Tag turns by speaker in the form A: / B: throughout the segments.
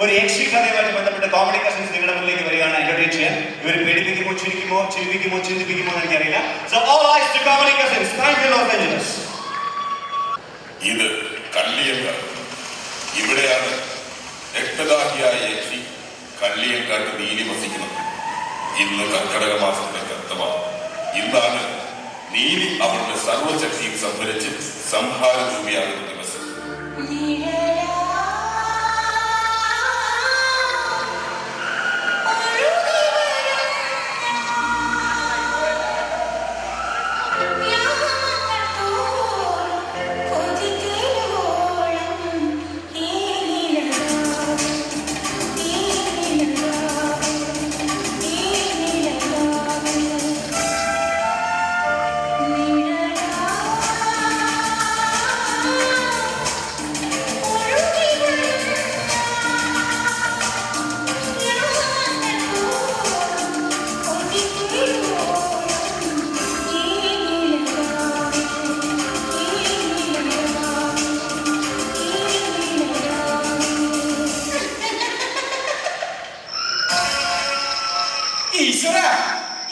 A: ഒരു യക്ഷി കഥയുമായിട്ട് ബന്ധപ്പെട്ട comedy cousins നിങ്ങളുടെ മുന്നിലേക്ക് വരികയാണ് എന്റർടൈൻ ചെയ്യാൻ. ഇവർ പേടിപ്പിക്കുമോ ചിരിപ്പിക്കുമോ എന്ന് എനിക്കറിയില്ല. So all eyes to comedy cousins. Thank you Los Angeles.
B: ഇത് കള്ളിയങ്കാട്. ഇവിടെയാണ് രക്തദാഹിയായ യക്ഷി കള്ളിയങ്കാട്ട് നീലി വസിക്കുന്നത്. ഇന്ന് കർക്കടക മാസത്തിന്റെ കർത്തമാണ്. ഇന്നാണ് നീലി അവളുടെ സർവശക്തിയും സംഭരിച്ച് സംഹാരഭൂമിയാകുന്ന ദിവസം.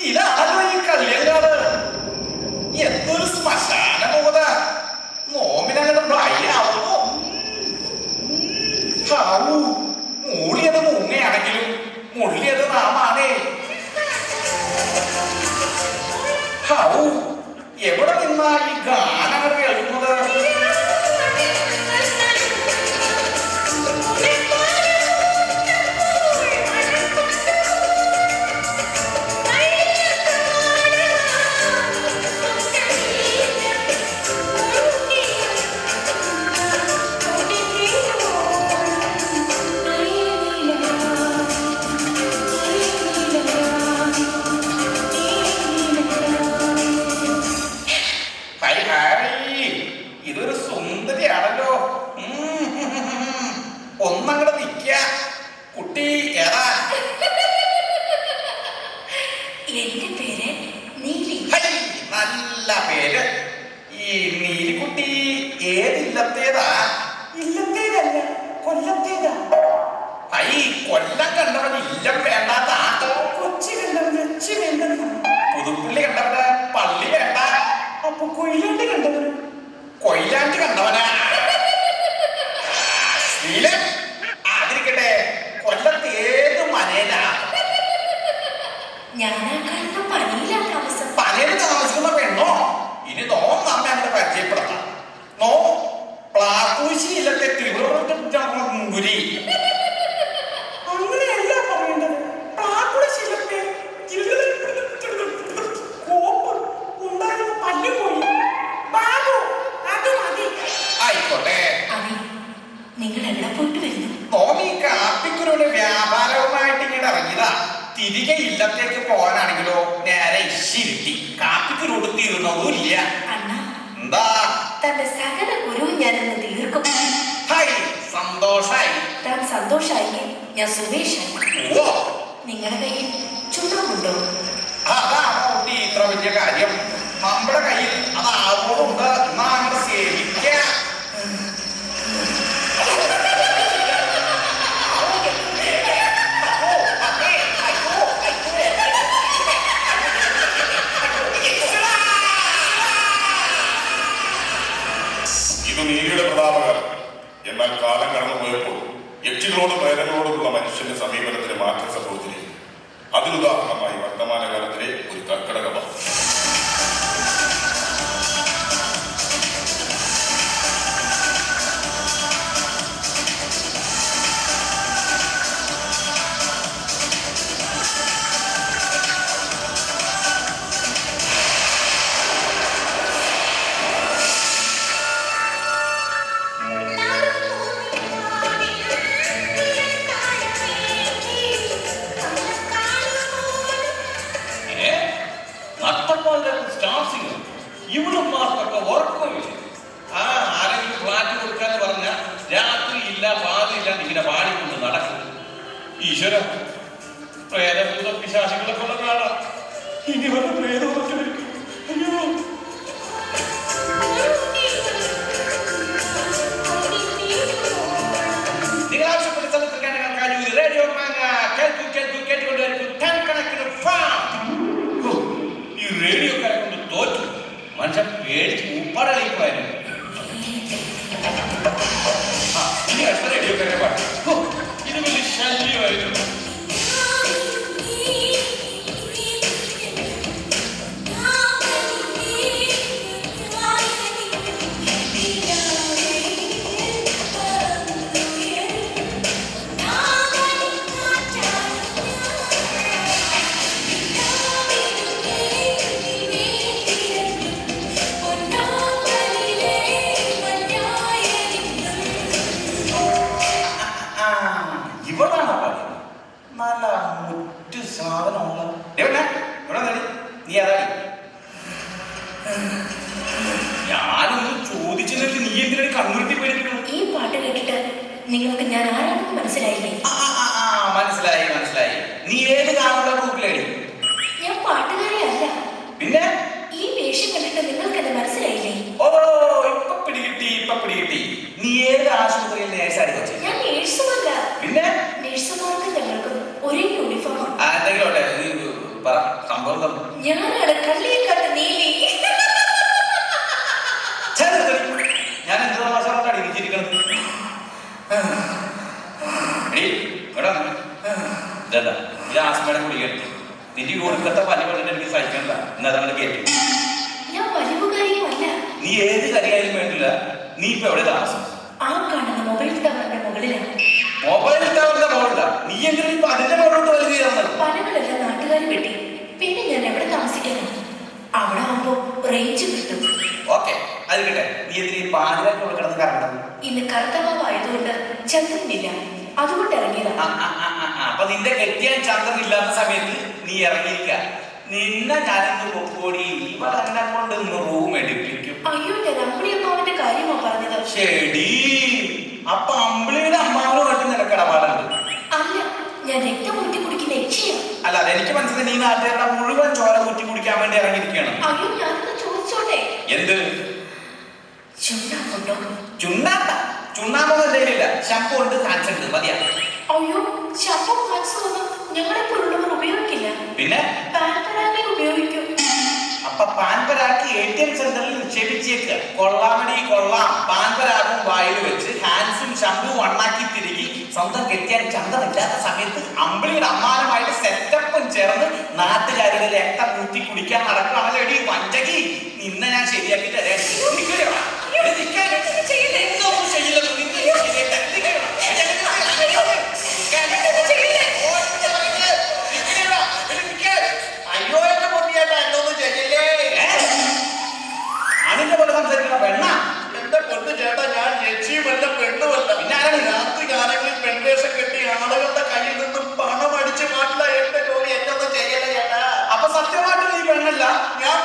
C: ഇതാണല്ലോ ഈ കള്ളിയങ്കാട്. എന്തൊരു ശ്മശാന പോകത. നോമിനങ്ങനെ ബ്ലൈയാവുന്നു. മൂളിയത് മുങ്ങയാണെങ്കിലും മുള്ളിയത് നാമാണേ. എവിടെ നിന്നാ ഈ ഗാനങ്ങൾ കേൾക്കുന്നത്? ഇതൊരു സുന്ദരിയാണല്ലോ. ഒന്നങ്ങടെ നിക്ക കുട്ടി. ഏതാ?
D: എന്റെ പേര് നീലി.
C: നല്ല പേര്. ഈ നീലിക്കുട്ടി ഏതില്ലത്തേതാ?
D: ഇല്ലത്തേതല്ല, കൊല്ലത്തേതാ.
C: കൊല്ലം കണ്ടവൻ ഇല്ലം വേണ്ടാത്ത.
D: കൊച്ചി കണ്ടവന് അച്ചി വേണ്ടെന്ന.
C: പുതുപ്പള്ളി കണ്ടവന് പള്ളി വേണ്ട.
D: അപ്പൊ കൊയിലാണ്ടി കണ്ടവന്
C: കൊയിലാണ്ടി കണ്ടവനാ. ആദരിക്കട്ടെ. കൊല്ലത്ത് ഏത് മനേലാ?
D: ഞാനാ കാണുന്ന പനിയിലാ താമസം.
C: പനയിൽ താമസിക്കുന്ന പെണ്ണോ? ഇനി നോ നമ്മെ അങ്ങനെ പരിചയപ്പെടുത്താം. നോ പ്ലാത്തൂശിയിലത്തെ തിരുവനന്തപുരി.
D: അങ്ങനെയല്ല പറയേണ്ടത്. പ്ലാത്തൂശിയിലത്തെ കോപ്പ് ഉണ്ടായിരുന്ന പല്ല് പോയി. ബാബു അത് മതി.
C: ആയിക്കോട്ടെ.
D: നിങ്ങൾ എവിടെ പോയിട്ട് വരുന്നു?
C: നോമി കാപ്പിക്കുരുടെ വ്യാപാരവുമായിട്ട് ഇങ്ങനെ ഇറങ്ങിയതാ. തിരികെ ഇല്ലത്തേക്ക് പോകാനാണെങ്കിലോ നേരെ ഇശിരുത്തി. കാപ്പിക്കുരോട് തീർന്നതുമില്ല. എന്താ?
D: തന്റെ സകല ഗുരുവും ഞാനൊന്ന് തീർക്കും.
C: സന്തോഷായി.
D: താൻ സന്തോഷായെങ്കിൽ ഞാൻ സുമേഷായി. നിങ്ങളുടെ കയ്യിൽ ചുണ്ണാമ്പുണ്ടോ?
C: അതാണോ കുട്ടി ഇത്ര വലിയ കാര്യം? നമ്മുടെ കയ്യിൽ അതാകോടുണ്ട്. എന്നാ അങ്ങോട്ട് സേവിക്ക.
B: ഇത് നീലിയുടെ പ്രതാപകാലം. എന്നാൽ കാലം കടന്നു പോയപ്പോൾ യക്ഷികളോടും പ്രേതങ്ങളോടുമുള്ള മനുഷ്യന്റെ സമീപനത്തിന് മാറ്റം സംഭവിച്ചിരിക്കുന്നു. അതിനുദാഹരണമായി വർത്തമാനകാലത്തിലെ ഒരു കർക്കടക മാസം.
C: ഇവിടുമാർക്കൊക്കെ ഉറക്കമില്ല. ആരെങ്കിലും ഫ്ലാറ്റ് കൊടുക്കാന്ന് പറഞ്ഞ രാത്രി ഇല്ല പാതില്ല ഇങ്ങനെ പാടിക്കൊണ്ട് നടക്കും. ഈശ്വര, പ്രേതഭൂത പിശാചികളൊക്കെ ഉള്ള നാടാ. ഇനി വല്ല പ്രേതമൊക്കെ വരും. അയ്യോ, നിങ്ങൾ ആവശ്യപ്പെട്ട സ്ഥലത്ത് മനുഷ്യൻ പേടിച്ച് ഉപ്പാടെ കളിക്കുമായിരുന്നു. അടുത്ത റേഡിയോ കയറിയ പാട്ട് ഇത് വലിയ ശല്യമായിരുന്നു. ഞാനൊന്ന് ചോദിച്ചിട്ട് നീ എന്തിനാണ് കണ്ണുരുട്ടി പേടിക്കണം?
D: ഈ പാട്ട് കേട്ടിട്ട് നിങ്ങൾക്ക് ഞാൻ ആരാണെന്ന് മനസ്സിലായില്ലേ?
C: മനസ്സിലായി മനസ്സിലായി. നീ ഏത് കാണുള്ള ഗ്രൂപ്പിലായി?
D: ഞാൻ പാട്ടുകാരിയല്ല.
C: പിന്നെ
D: ഈ വേഷം കണ്ടിട്ട് നിങ്ങൾക്ക് എന്നെ മനസ്സിലായില്ലേ?
C: ഓ ഇപ്പൊ പിടികിട്ടി ഇപ്പൊ പിടികിട്ടി. നീ ഏത് ആശുപത്രിയിൽ നേഴ്സായിട്ട് വെച്ചു?
D: ഞാൻ നേഴ്സുമല്ല.
C: പിന്നെ
D: നേഴ്സുമാർക്ക് ഞങ്ങൾക്ക് ഒരേ യൂണിഫോം.
C: എന്തെങ്കിലും സംഭവം തന്നു.
D: ഞാനാണ് കള്ളിയെക്കാട്ട് നീലി.
C: ഞാൻ എന്ത് തമാശകളാണ് ഇരിച്ചിരിക്കുന്നത്? ഇതെന്താ ഇത് ആസ്മയുടെ കുടിയാണ്. നിന്റെ ഒടുക്കത്തെ പനി പറഞ്ഞിട്ട് എനിക്ക് സഹിക്കണ്ട. എന്നതാണ് കേട്ടു.
D: ഞാൻ വലിവുകാരിയുമല്ല.
C: നീ ഏത് കരിയായാലും വേണ്ടില്ല. നീ ഇപ്പൊ എവിടെ താമസം?
D: ആ കാണുന്ന മൊബൈൽ ടവറിന്റെ മുകളിലാണ്.
C: മൊബൈൽ ടവറിന്റെ മുകളില? നീ എന്തിനാ ഇപ്പൊ അതിന്റെ മുകളിലോട്ട് വലിയ
D: പനകളെല്ലാം നാട്ടുകാർ വെട്ടി. പിന്നെ ഞാൻ എവിടെ താമസിക്കാനാണ്? അവിടെ ആവുമ്പോ റേഞ്ച് കിട്ടും.
C: ഓക്കെ അത് കിട്ടെ. നീ എന്തിനാ ഈ പാതിരാക്കൾ കിടന്ന് കറണ്ടത്?
D: ഇന്ന് കറുത്തവായതുകൊണ്ട് ചന്ദ്രനില്ല, അതുകൊണ്ട് ഇറങ്ങിയതാണ്.
C: അപ്പൊ നിന്റെ കെട്ടിയാൻ ചന്ദ്രൻ ഇല്ലാത്ത സമയത്ത് നീ ഇറങ്ങിയിരിക്ക. നിന്നെ ഞാനിന്ന് പൊക്കോടി ഇവ തന്നെ കൊണ്ട് ഇന്ന് റൂം എടുപ്പിക്കും.
D: അയ്യോ ഞാൻ അമ്പിളിയമ്മാവന്റെ കാര്യമാ പറഞ്ഞത്.
C: ശരി അപ്പൊ അമ്പിളിയുടെ അമ്മാവനുമായിട്ട് നിനക്ക് ഇടപാടുണ്ട്?
D: അല്ല, ഞാൻ രക്തം ഊറ്റി കുടിക്കുന്ന യക്ഷിയാണ്.
C: അല്ല അതെനിക്ക് മനസ്സിലായി. നീ നാട്ടുകാരുടെ മുഴുവൻ ചോര ഊറ്റി കുടിക്കാൻ വേണ്ടി ഇറങ്ങിയിരിക്കുകയാണ്.
D: അയ്യോ ഞാനൊന്ന് ചോദിച്ചോട്ടെ?
C: എന്ത്
D: ചുണ്ണാമ്പുണ്ടോ?
C: ചുണ്ണാമ്പൊന്നും എന്തെങ്കിലില്ല. ശമ്പു ഉണ്ട്, കാൻസുണ്ട്, മതിയാ.
D: അയ്യോ ശമ്പും കാൻസും ഒന്നും ഞങ്ങളെപ്പോലുള്ളവർ ഉപയോഗിക്കില്ല.
C: പിന്നെ
D: പാൻപരാഗെ ഉപയോഗിക്കും.
C: അപ്പൊ പാൻപരാഗ് ATM സെന്ററിൽ നിക്ഷേപിച്ചേക്ക്. കൊള്ളാമടി കൊള്ളാം. പാൻപരാഗും വായിൽ വെച്ച് ഹാൻസും ശമ്പുവും അണ്ണാക്കി തിരികി സ്വന്തം കെട്ടിയാൻ ചന്തമില്ലാത്ത സമയത്ത് അമ്പിളിയുടെ അമ്മാനുമായിട്ട് സെറ്റപ്പും ചേർന്ന് നാട്ടുകാരുടെ രക്തം ഊറ്റി കുടിക്കാൻ നടക്കുകയാണല്ലോ. എടി വഞ്ചകി, നിന്നെ ഞാൻ ശരിയാക്കി തരാം. അയ്യോ എന്നെ പൊട്ടിയേട്ടാ, എന്നൊന്നും ചെയ്യല്ലേ. ആണിന്റെ പോലെ സംസാരിക്കണ പെണ്ണ.
A: എന്റെ പൊന്നു ചേട്ടാ, ഞാൻ രക്ഷിയുമല്ല പെണ്ണുമല്ല.
C: പിന്നെ ആരാണ്?
A: രാത്രി കാലങ്ങളിൽ പെൺവേഷം കെട്ടി ആളുകളുടെ കയ്യിൽ നിന്നും പണം അടിച്ചു മാറ്റില്ല എന്റെ ജോലി. എന്നൊന്നും ചെയ്യല്ല ചേട്ടാ.
C: അപ്പൊ സത്യമായിട്ട് നീ പെണ്ണല്ല?
A: ഞാൻ